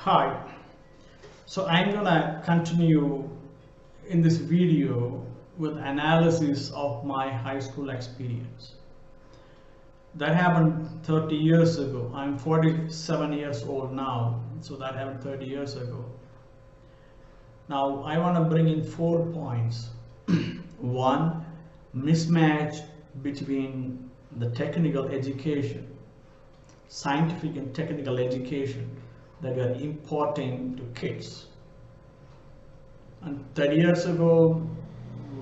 Hi, so I'm gonna continue in this video with analysis of my high school experience. That happened 30 years ago. I'm 47 years old now, so that happened 30 years ago. Now I want to bring in 4 points. One, mismatch between the technical education, scientific and technical education that we are importing to kids. And 30 years ago,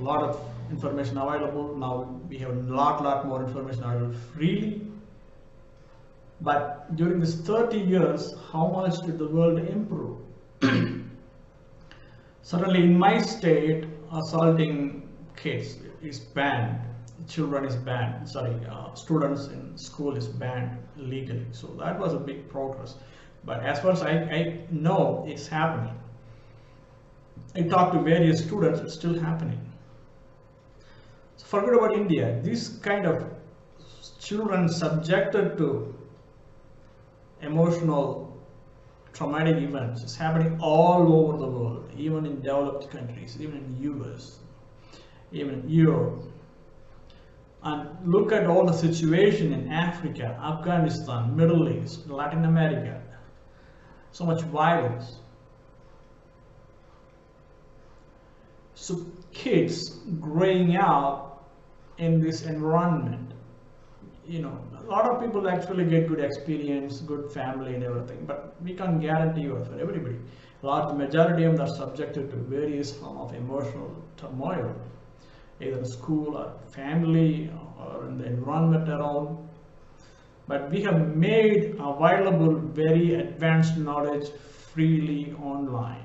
a lot of information available. Now we have a lot more information available freely. But during this 30 years, how much did the world improve? Certainly in my state, assaulting kids is banned. Children is banned. Students in school is banned legally. So that was a big progress. But as far as I know, it's happening. I talked to various students, it's still happening. So forget about India. This kind of children subjected to emotional traumatic events is happening all over the world, even in developed countries, even in US, even in Europe. And look at all the situation in Africa, Afghanistan, Middle East, Latin America. So much violence. So kids growing up in this environment, a lot of people actually get good experience, good family and everything, but we can't guarantee you for everybody. Large majority of them are subjected to various form of emotional turmoil, either in school or family or in the environment around. But we have made available very advanced knowledge freely online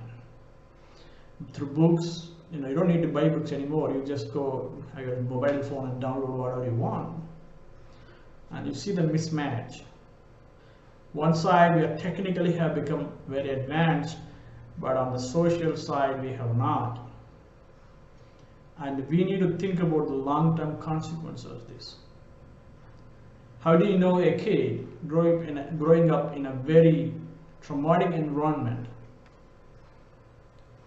through books. You don't need to buy books anymore. You just go have your mobile phone and download whatever you want. And you see the mismatch. One side we technically have become very advanced, but on the social side we have not. And we need to think about the long-term consequences of this. How do you know a kid growing up in a very traumatic environment,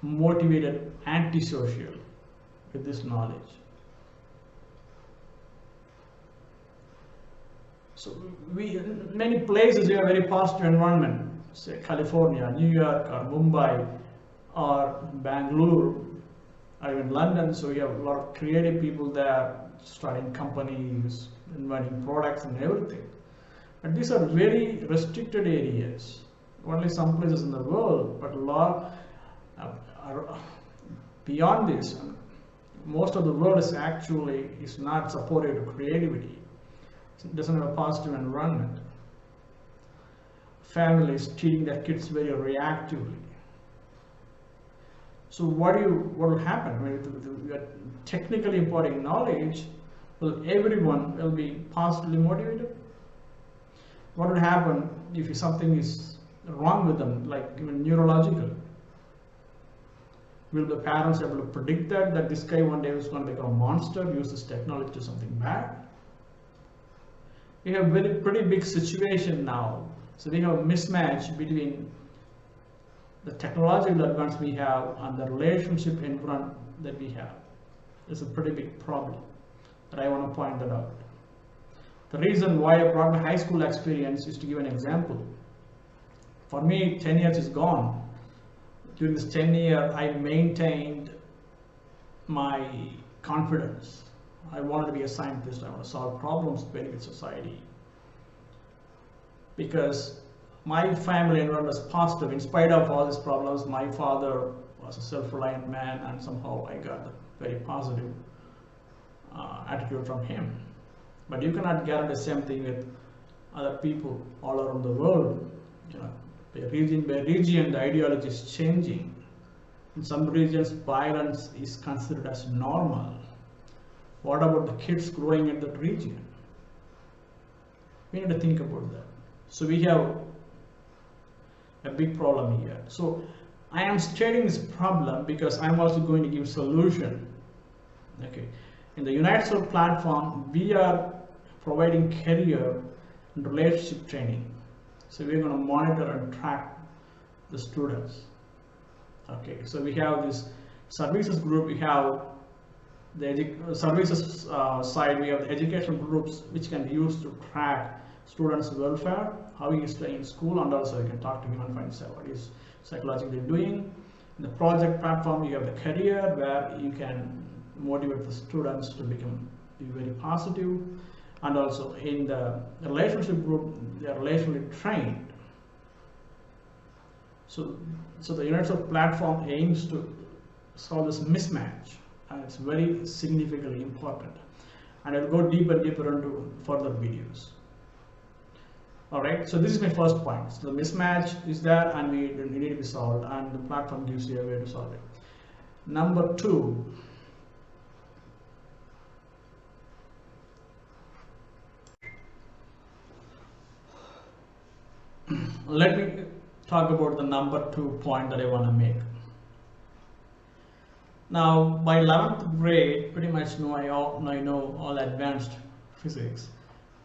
motivated, antisocial with this knowledge? So many places we have very positive environment, say California, New York, or Mumbai, or Bangalore, or even London. So we have a lot of creative people there, starting companies, inventing products and everything. But these are very restricted areas. Only some places in the world, but a lot are beyond this. Most of the world is not supportive to creativity. It doesn't have a positive environment. Families treating their kids very reactively. So what will happen? When we are technically imparting knowledge, well, everyone will be positively motivated. What will happen if something is wrong with them, like even neurological? Will the parents able to predict that this guy one day is going to become a monster, use this technology to something bad? We have pretty big situation now. So we have a mismatch between the technological advance we have and the relationship environment that we have. It's a pretty big problem that I want to point that out. The reason why I brought my high school experience is to give an example. For me, 10 years is gone. During this 10 years, I maintained my confidence. I wanted to be a scientist. I want to solve problems to benefit society. Because my family environment was positive. In spite of all these problems, my father was a self-reliant man, and somehow I got a very positive attitude from him. But you cannot guarantee the same thing with other people all around the world. By region, the ideology is changing. In some regions, violence is considered as normal. What about the kids growing in that region? We need to think about that. So we have a big problem here. So I am stating this problem because I'm also going to give solution. Okay. In the UNITESERVE platform, we are providing career and relationship training. So we're going to monitor and track the students. Okay, so we have this services group, we have the services side, we have the educational groups which can be used to track students' welfare, how he is doing in school, and also you can talk to him and find out what he's psychologically doing. In the project platform, you have the career where you can motivate the students to be very positive, and also in the relationship group, they are relationally trained. So the UNITESERVE platform aims to solve this mismatch, and it's very significantly important. And I'll go deeper and deeper into further videos. Alright, so this is my first point. So the mismatch is there and we need to be solved, and the platform gives you a way to solve it. Number two, let me talk about the number 2 point that I want to make. Now, by 11th grade, pretty much I know all advanced physics,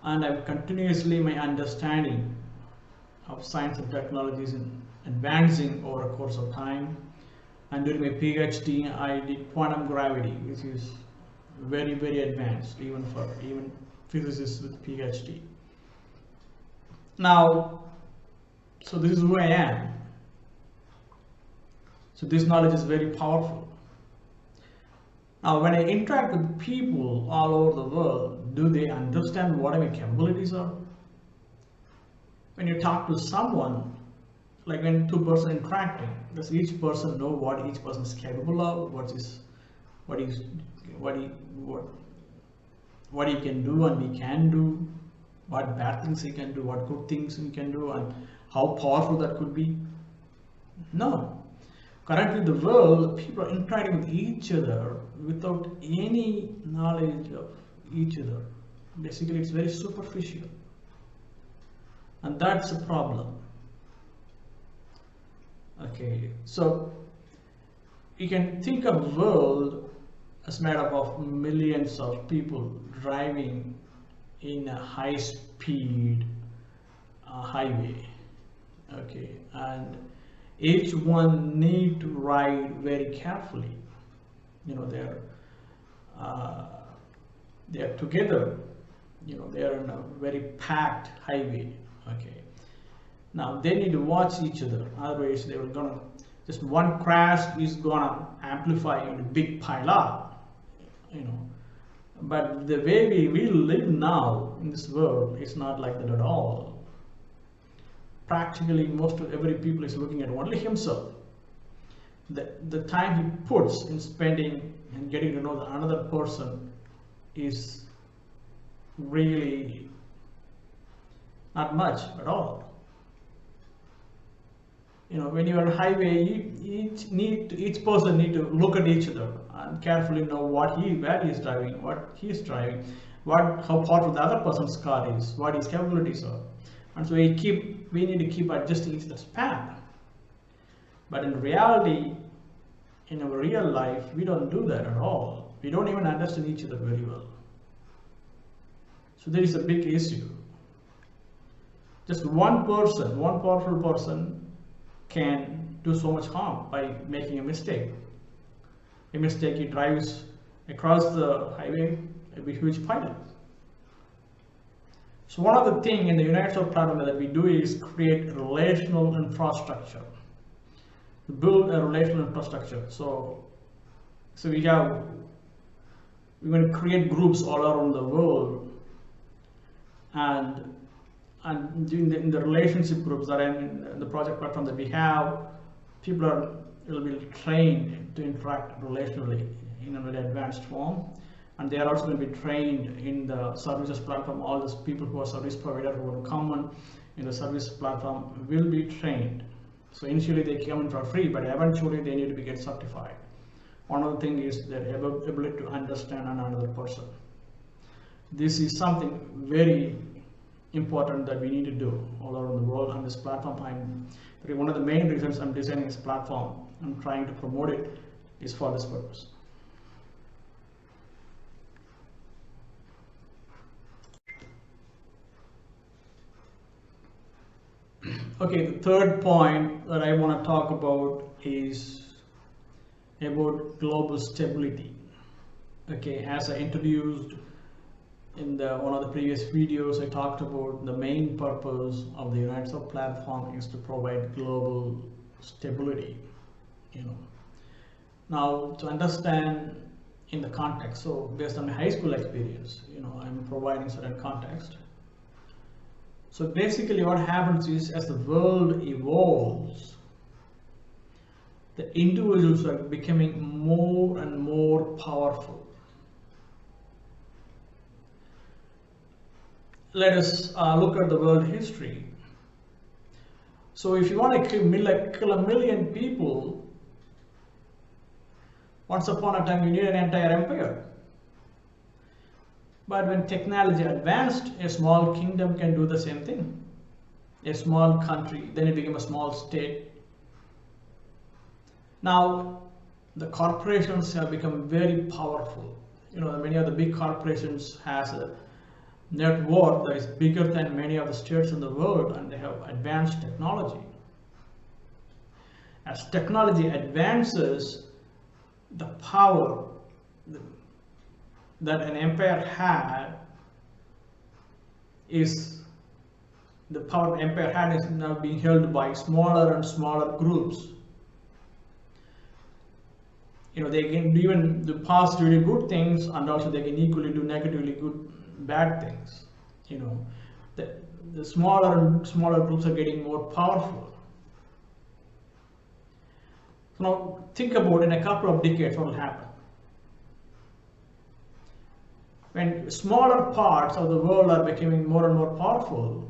and I'm continuously my understanding of science and technology is advancing over a course of time. And during my PhD, I did quantum gravity, which is very, very advanced, even for physicists with PhD. Now, so this is who I am. So this knowledge is very powerful. Now, when I interact with people all over the world, do they understand what my capabilities are? When you talk to someone, like when two persons interacting, does each person know what each person is capable of, what he can do and he can do, what bad things he can do, what good things he can do, and how powerful that could be? No. Currently, the world, people are interacting with each other without any knowledge of each other. Basically, it's very superficial. And that's a problem. Okay, so you can think of a world as made up of millions of people driving in a high-speed highway. Okay, and each one need to ride very carefully. You know, they're together. You know, they are in a very packed highway. Okay, now they need to watch each other, otherwise they will gonna, just one crash is gonna amplify in a big pile up, you know. But the way we live now in this world, it's not like that at all. Practically most of every people is looking at only himself. The time he puts in spending and getting to know the another person is really not much at all. You know, when you're on a highway, each person need to look at each other and carefully know where he is driving, what he is driving, how powerful the other person's car is, what his capabilities are. And so we need to keep adjusting each other's path. But in reality, in our real life, we don't do that at all. We don't even understand each other very well. So there is a big issue. Just one person, one powerful person can do so much harm by making a mistake. A mistake, he drives across the highway, a huge pile. So one of the things in the UNITESERVE platform that we do is create relational infrastructure. Build a relational infrastructure. So we're going to create groups all around the world, and in the relationship groups that are in the project platform that we have, people will be trained to interact relationally in a very advanced form. And they are also going to be trained in the services platform. All those people who are service provider who will come in the service platform will be trained. So initially they come in for free, but eventually they need to get certified. One of the things is their ability to understand another person. This is something very important that we need to do all around the world. On this platform, one of the main reasons I'm designing this platform, I'm trying to promote it, is for this purpose. Okay, the third point that I want to talk about is about global stability. Okay, as I introduced in one of the previous videos, I talked about the main purpose of the UNITESERVE platform is to provide global stability. You know, now to understand in the context, so based on my high school experience, I'm providing certain context. So basically what happens is, as the world evolves, the individuals are becoming more and more powerful. Let us look at the world history. So if you want to kill a million people, once upon a time you need an entire empire. But when technology advanced, a small kingdom can do the same thing. A small country, then it became a small state. Now, the corporations have become very powerful. Many of the big corporations has a net worth that is bigger than many of the states in the world, and they have advanced technology. As technology advances, the power that an empire had is now being held by smaller and smaller groups. They can even do positively good things, and also they can equally do negatively bad things. The smaller and smaller groups are getting more powerful. So now think about, in a couple of decades, what will happen. When smaller parts of the world are becoming more and more powerful,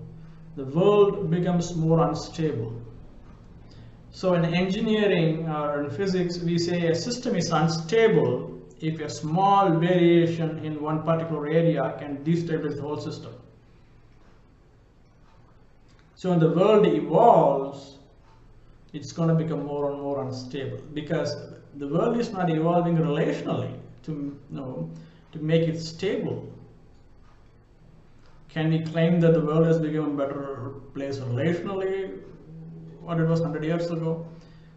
the world becomes more unstable. So in engineering or in physics, we say a system is unstable if a small variation in one particular area can destabilize the whole system. So when the world evolves, it's going to become more and more unstable, because the world is not evolving relationally to make it stable. Can we claim that the world has become a better place relationally what it was 100 years ago?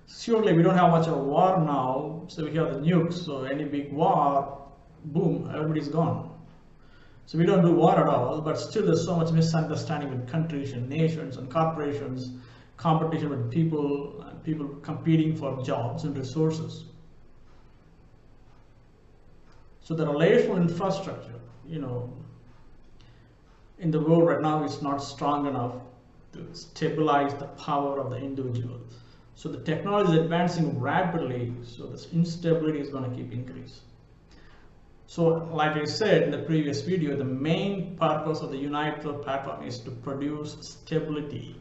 Surely we don't have much of a war now, so we have the nukes, so any big war, boom, everybody's gone. So we don't do war at all, but still there's so much misunderstanding with countries and nations and corporations, competition with people, and people competing for jobs and resources. So the relational infrastructure, in the world right now is not strong enough to stabilize the power of the individual. So the technology is advancing rapidly, so this instability is going to keep increase. So like I said in the previous video, the main purpose of the UNITESERVE platform is to produce stability.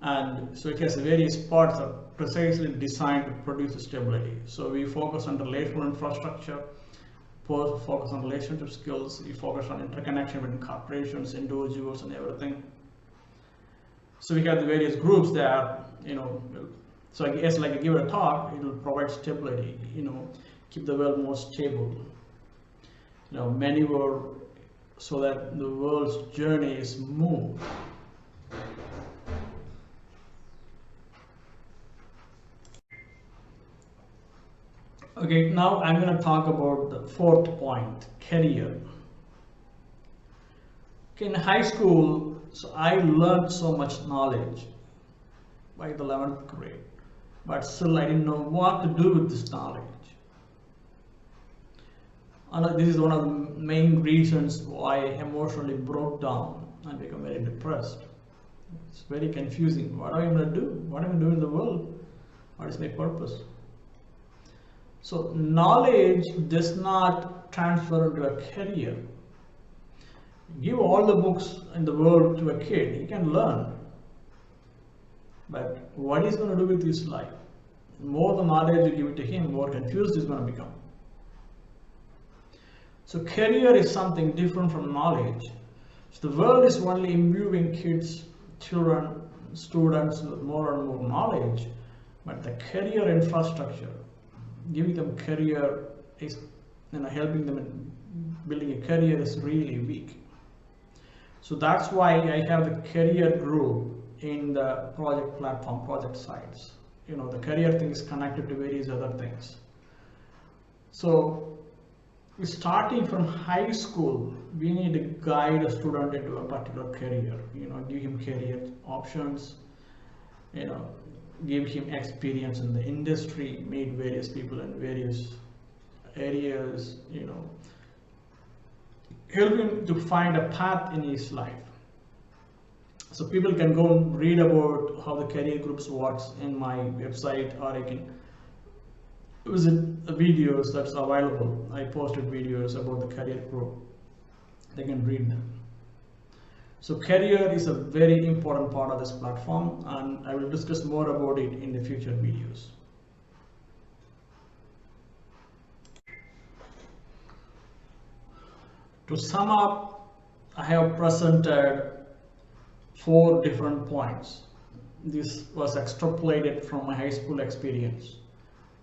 And so it has various parts that are precisely designed to produce stability. So we focus on relational infrastructure, focus on relationship skills, we focus on interconnection between corporations, individuals, and everything. So we have the various groups there, so I guess like I give it a talk, it will provide stability, keep the world more stable. Many were so that the world's journey is smooth. Okay, now I'm going to talk about the fourth point, career. Okay, in high school, so I learned so much knowledge by the 11th grade, but still I didn't know what to do with this knowledge. And this is one of the main reasons why I emotionally broke down and became very depressed. It's very confusing. What am I going to do? What am I doing in the world? What is my purpose? So knowledge does not transfer into a career. Give all the books in the world to a kid, he can learn. But what he's going to do with his life? More the knowledge you give it to him, more confused he's going to become. So career is something different from knowledge. So the world is only imbuing kids, children, students with more and more knowledge, but the career infrastructure, giving them career is, helping them in building a career is really weak. So that's why I have the career group in the project platform, project sites. The career thing is connected to various other things. So starting from high school, we need to guide a student into a particular career, give him career options, give him experience in the industry, meet various people in various areas, help him to find a path in his life. So people can go and read about how the career groups works in my website, or I can visit the videos that's available. I posted videos about the career group. They can read them. So career is a very important part of this platform, and I will discuss more about it in the future videos. To sum up, I have presented 4 different points. This was extrapolated from my high school experience.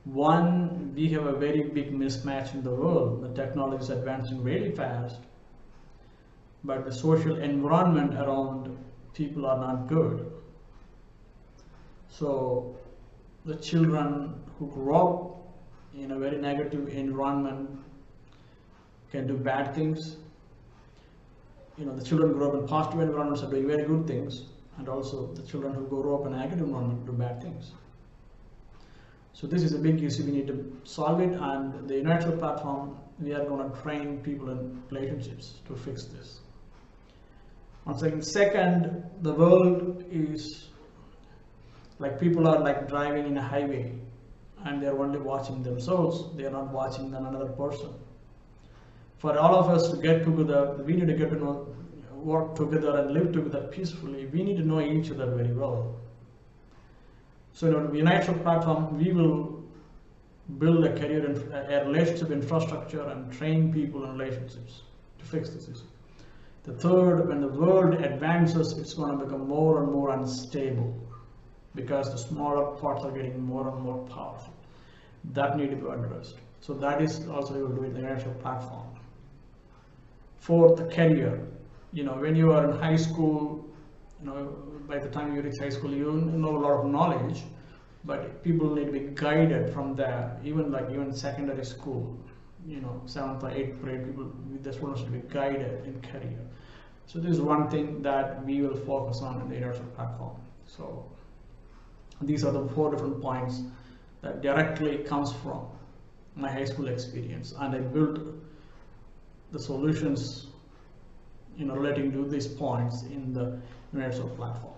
1, we have a very big mismatch in the world. The technology is advancing really fast, but the social environment around people are not good. So the children who grow up in a very negative environment can do bad things. The children grow up in positive environments are doing very good things, and also the children who grow up in a negative environment do bad things. So this is a big issue. We need to solve it, and the UNITESERVE platform, we are going to train people in relationships to fix this. One second. Second, the world is like people are like driving in a highway, and they're only watching themselves. They are not watching another person. For all of us to get together, we need to get to know, work together and live together peacefully. We need to know each other very well. So in the UNITESERVE platform, we will build a career and a relationship infrastructure and train people in relationships to fix this issue. The third, when the world advances, it's going to become more and more unstable because the smaller parts are getting more and more powerful. That need to be addressed. So that is also we will do in the UNITESERVE platform. Fourth, the career. When you are in high school, by the time you reach high school, you know a lot of knowledge, but people need to be guided from there. Even secondary school, 7th or 8th grade, the students to be guided in career. So this is one thing that we will focus on in the UNITESERVE platform. So these are the 4 different points that directly comes from my high school experience, and I built the solutions relating to these points in the UNITESERVE platform.